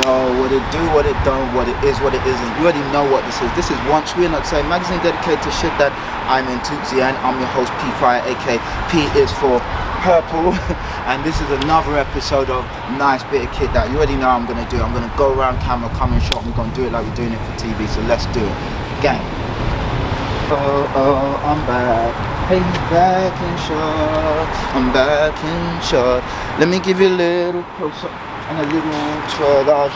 Yo, what it do, what it don't, what it is, what it isn't. You already know what this is. This is Once We're Not Saying, magazine dedicated to shit that I'm into. And I'm your host, P Fire, aka P is for purple. And this is another episode of Nice Bit of Kit that you already know I'm gonna do. I'm gonna go around camera, come and shot. We're gonna do it like we're doing it for TV. So let's do it, gang. Oh, I'm back. Hey, back in shot. I'm back in shot. Let me give you a little close up. And a little twirlage.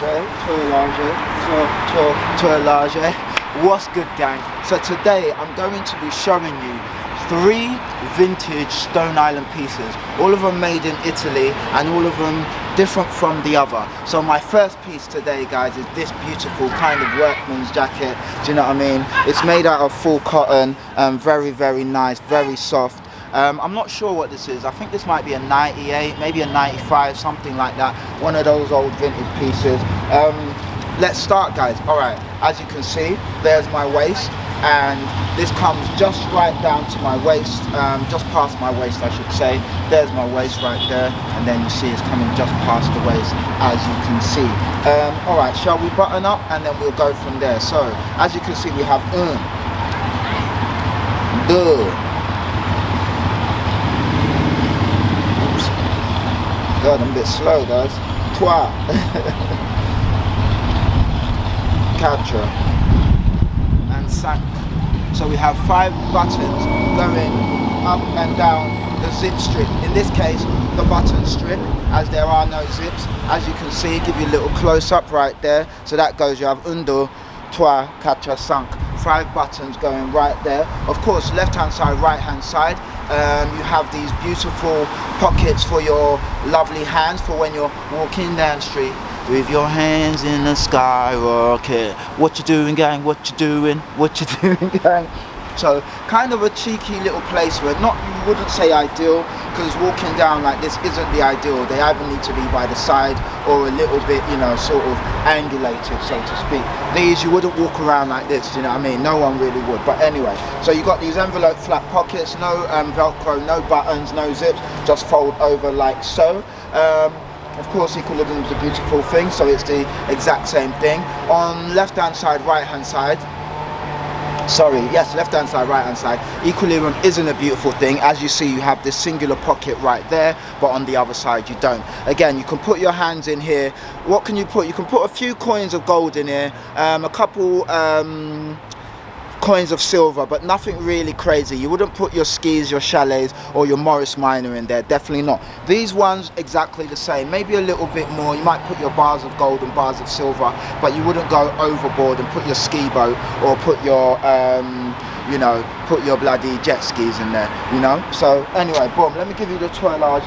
What's good, gang? So today I'm going to be showing you 3 vintage Stone Island pieces, all of them made in Italy and all of them different from the other. So my first piece today, guys, is this beautiful kind of workman's jacket. Do you know what I mean? It's made out of full cotton, very, very nice, very soft. I'm not sure what this is. I think this might be a 98, maybe a 95, something like that. One of those old vintage pieces. Let's start, guys. All right, as you can see, there's my waist, and this comes just right down to my waist, just past my waist, I should say. There's my waist right there, and then you see it's coming just past the waist, as you can see. All right, shall we button up, and then we'll go from there. So, as you can see, we have God, I'm a bit slow, guys. Trois. Quatre. And cinq. So we have 5 buttons going up and down the zip strip. In this case, the button strip, as there are no zips. As you can see, give you a little close up right there. So that goes, you have un, deux, trois, quatre, cinq. 5 buttons going right there. Of course, left hand side, right hand side. You have these beautiful pockets for your lovely hands for when you're walking down the street with your hands in the sky. Okay, what you doing, gang? What you doing? What you doing, gang? So kind of a cheeky little placement. Not, you wouldn't say ideal, because walking down like this isn't the ideal. They either need to be by the side or a little bit, you know, sort of angulated, so to speak. These, you wouldn't walk around like this, you know what I mean? No one really would. But anyway, so you got these envelope flat pockets, no Velcro, no buttons, no zips, just fold over like so. Of course, equilibrium is a beautiful thing, so it's the exact same thing. On left hand side, right hand side, sorry, yes, left hand side, right hand side, equilibrium isn't a beautiful thing. As you see, you have this singular pocket right there, but on the other side you don't. Again, you can put your hands in here. What can you put? You can put a few coins of gold in here, a couple coins of silver, but nothing really crazy. You wouldn't put your skis, your chalets, or your Morris Minor in there, definitely not. These ones, exactly the same, maybe a little bit more. You might put your bars of gold and bars of silver, but you wouldn't go overboard and put your ski boat or put your you know, put your bloody jet skis in there, you know. So anyway, boom, let me give you the twirlage.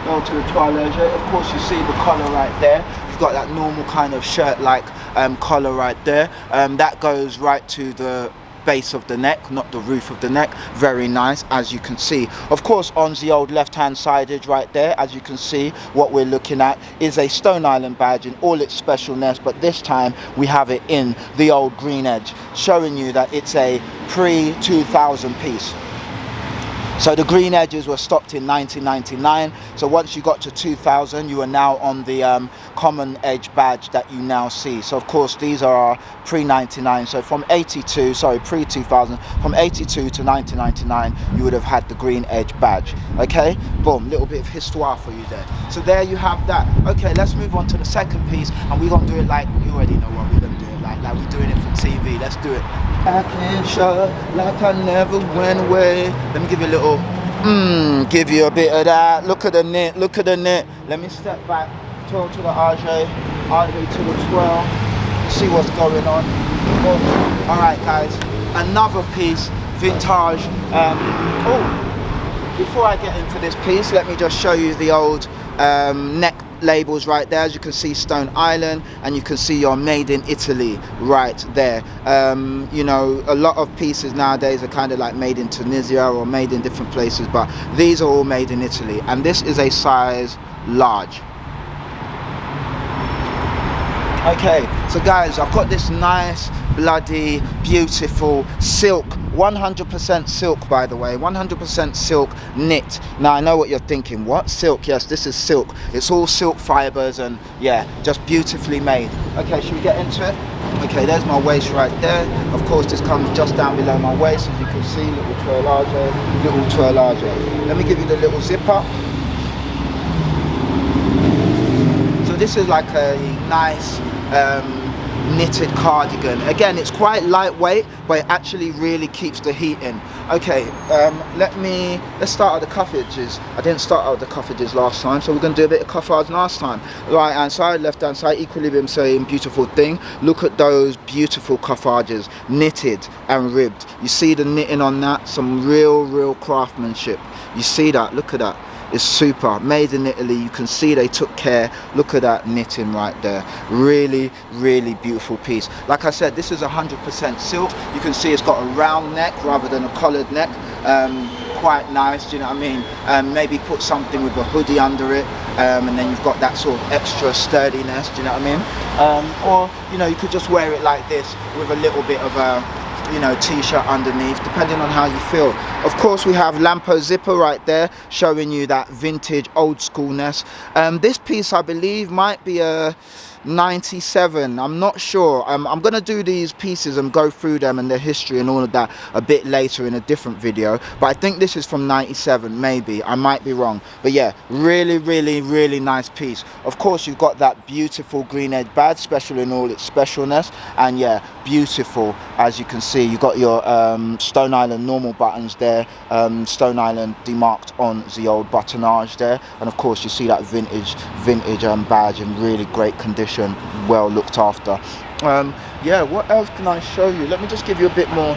Go to the twirlage. Of course, you see the collar right there. You've got that normal kind of shirt like collar right there. That goes right to the base of the neck, not the roof of the neck. Very nice, as you can see. Of course, on the old left hand sidage right there, as you can see, what we're looking at is a Stone Island badge in all its specialness, but this time we have it in the old green edge, showing you that it's a pre-2000 piece. So the green edges were stopped in 1999. So once you got to 2000, you are now on the common edge badge that you now see. So of course these are pre-99. So from pre-2000, from 82 to 1999, you would have had the green edge badge. Okay, boom, little bit of histoire for you there. So there you have that. Okay, let's move on to the second piece, and we're gonna do it like, you already know what we're gonna do it like we're doing it for TV. Let's do it. I can't shut like I never went away. Let me give you a little, give you a bit of that. Look at the knit, look at the knit. Let me step back, twirl to the RJ to the twirl, see what's going on. All right, guys, another piece, vintage. Before I get into this piece, let me just show you the old neck labels right there. As you can see, Stone Island, and you can see your made in Italy right there. You know, a lot of pieces nowadays are kind of like made in Tunisia or made in different places, but these are all made in Italy, and this is a size large. Okay, so guys, I've got this nice bloody beautiful silk 100% silk, by the way, 100% silk knit. Now I know what you're thinking, what, silk? Yes, this is silk. It's all silk fibers, and yeah, just beautifully made. Okay, should we get into it? Okay, there's my waist right there. Of course, this comes just down below my waist, as you can see. Little twirlage, little twirlage. Let me give you the little zip up. So this is like a nice knitted cardigan. Again, it's quite lightweight, but it actually really keeps the heat in. Okay, let's start at the cuff edges. I didn't start out the cuff edges last time, so we're going to do a bit of cuffage last time. Right hand side, left hand side, equilibrium, same beautiful thing. Look at those beautiful cuffages, knitted and ribbed. You see the knitting on that? Some real craftsmanship. You see that? Look at that. It's super, made in Italy. You can see they took care. Look at that knitting right there. Really beautiful piece. Like I said, this is 100% silk. You can see it's got a round neck rather than a collared neck. Quite nice, do you know what I mean? Maybe put something with a hoodie under it, and then you've got that sort of extra sturdiness, do you know what I mean? Or, you know, you could just wear it like this with a little bit of a, you know, t-shirt underneath, depending on how you feel. Of course, we have Lampo zipper right there, showing you that vintage old schoolness. This piece, I believe, might be a 97. I'm not sure. I'm gonna do these pieces and go through them and their history and all of that a bit later in a different video, but I think this is from 97, maybe. I might be wrong, but yeah, really nice piece. Of course, you've got that beautiful green edge badge, special in all its specialness, and yeah, beautiful. As you can see, you got your Stone Island normal buttons there, Stone Island demarked on the old buttonage there, and of course you see that vintage badge in really great condition, well looked after. Yeah, what else can I show you? Let me just give you a bit more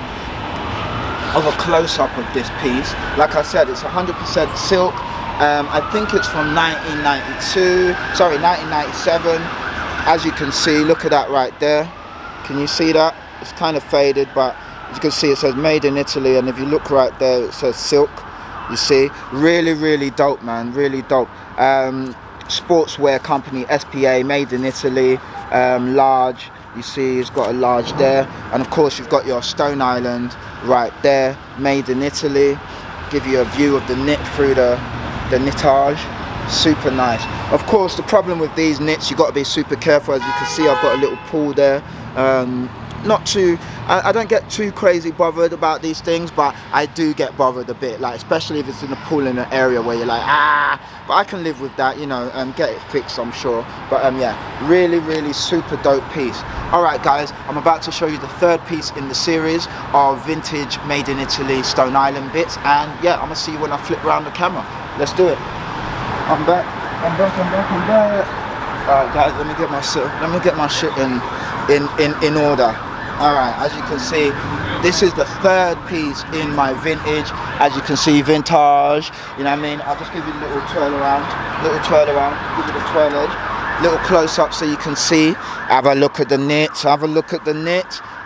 of a close-up of this piece. Like I said, it's 100% silk. I think it's from 1997. As you can see, look at that right there. Can you see that? It's kind of faded, but as you can see, it says made in Italy, and if you look right there, it says silk. You see, really dope, man, really dope. Sportswear company, SPA, made in Italy, large. You see, it's got a large there, and of course you've got your Stone Island right there, made in Italy. Give you a view of the knit through the knittage. Super nice. Of course, the problem with these knits, you've got to be super careful. As you can see, I've got a little pool there. Not too, I don't get too crazy bothered about these things, but I do get bothered a bit, like especially if it's in a pool in an area where you're like, but I can live with that, you know, and get it fixed, I'm sure. But yeah, really super dope piece. Alright guys, I'm about to show you the third piece in the series of vintage made in Italy Stone Island bits, and yeah, I'm gonna see you when I flip around the camera. Let's do it. I'm back. Alright guys, let me get my shit in order. Alright, as you can see, this is the third piece in my vintage. As you can see, vintage, you know what I mean? I'll just give you a little twirl around, give you the twirl edge, little close up so you can see. Have a look at the knit,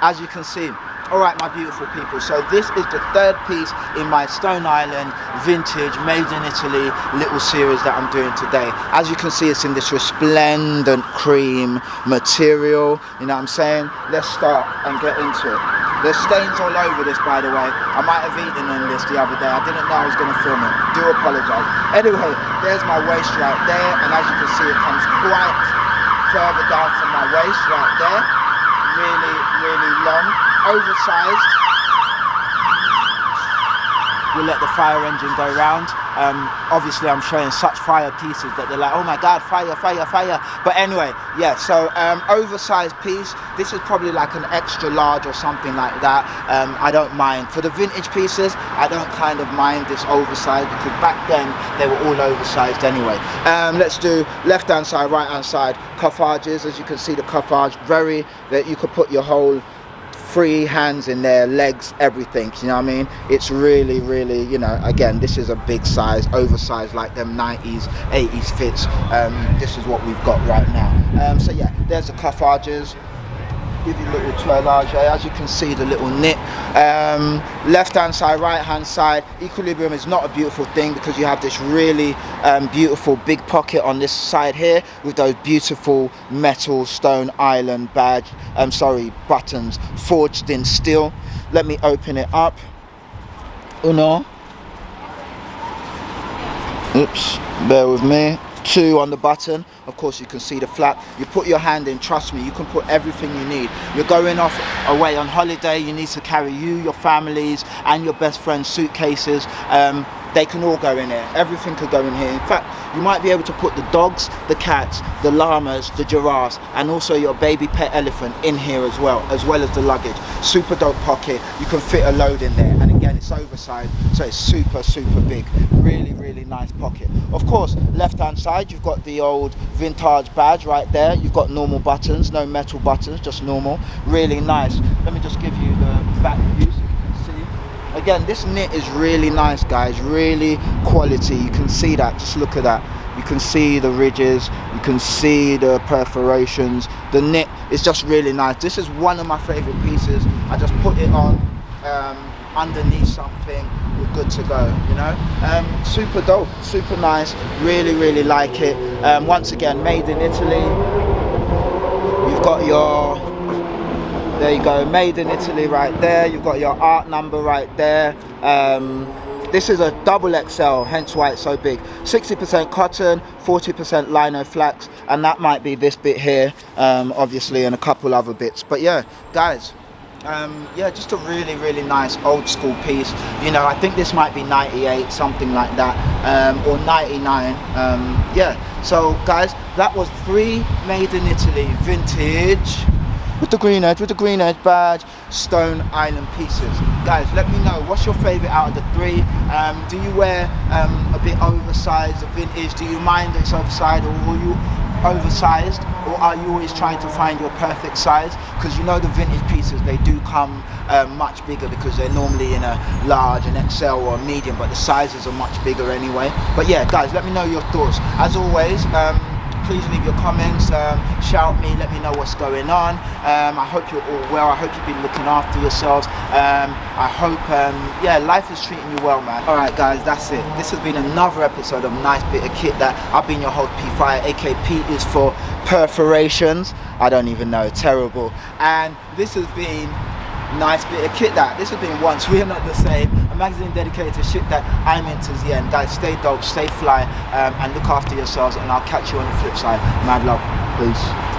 as you can see. Alright, my beautiful people, so this is the third piece in my Stone Island vintage made in Italy little series that I'm doing today. As you can see, it's in this resplendent cream material, you know what I'm saying? Let's start and get into it. There's stains all over this, by the way. I might have eaten on this the other day. I didn't know I was going to film it. Do apologise. Anyway, there's my waist right there, and as you can see, it comes quite further down from my waist right there. Really long, oversized. We'll let the fire engine go round. Obviously I'm showing such fire pieces that they're like, oh my god, fire. But anyway, yeah, so oversized piece. This is probably like an extra large or something like that. I don't mind. For the vintage pieces, I don't kind of mind this oversized, because back then they were all oversized anyway. Let's do left hand side, right hand side, cuffages. As you can see, the cuffage, that you could put your whole free hands in there, legs, everything, you know what I mean? It's really, you know, again, this is a big size, oversized, like them 90s, 80s fits. This is what we've got right now. So yeah, there's the cuffages. Give you a little twirlage, as you can see, the little knit. Left hand side, right hand side. Equilibrium is not a beautiful thing because you have this really beautiful big pocket on this side here with those beautiful metal Stone Island badge, buttons forged in steel. Let me open it up. Uno. Oops, bear with me. 2 on the button. Of course you can see the flap. You put your hand in, trust me, you can put everything you need. You're going off away on holiday, you need to carry you, your families and your best friend's suitcases. They can all go in here. Everything could go in here. In fact, you might be able to put the dogs, the cats, the llamas, the giraffes, and also your baby pet elephant in here as well as the luggage. Super dope pocket. You can fit a load in there. And again, it's oversized, so it's super, super big. Really, really nice pocket. Of course, left-hand side, you've got the old vintage badge right there. You've got normal buttons, no metal buttons, just normal. Really nice. Let me just give you the back view so you can see. Again, this knit is really nice, guys, really quality. You can see that, just look at that. You can see the ridges, you can see the perforations. The knit is just really nice. This is one of my favorite pieces. I just put it on underneath something, we're good to go, you know. Super dope, super nice, really, really like it. Once again, made in Italy. You've got your, there you go, made in Italy right there. You've got your art number right there. This is a double XL, hence why it's so big. 60% cotton, 40% lino flax, and that might be this bit here, obviously, and a couple other bits. But yeah, guys, yeah, just a really, really nice old school piece. You know, I think this might be 98, something like that, or 99. Yeah, so guys, that was 3 made in Italy vintage with the green edge badge Stone Island pieces. Guys, let me know what's your favorite out of the 3. Do you wear a bit oversized, a vintage? Do you mind that it's oversized, or are you oversized, or are you always trying to find your perfect size? Because you know the vintage pieces, they do come much bigger because they're normally in a large, an XL or a medium, but the sizes are much bigger anyway. But yeah, guys, let me know your thoughts. As always, please leave your comments, shout me, let me know what's going on. I hope you're all well. I hope you've been looking after yourselves. I hope, yeah, life is treating you well, man. All right, guys, that's it. This has been another episode of Nice Bit of Kit That. I've been your host, P Fire, aka P is for perforations. I don't even know, terrible. And this has been Nice Bit of Kit That. This has been Once We Are Not The Same, a magazine dedicated to shit that I'm into the end. Guys, stay dope, stay fly, and look after yourselves, and I'll catch you on the flip side. Mad love. Peace.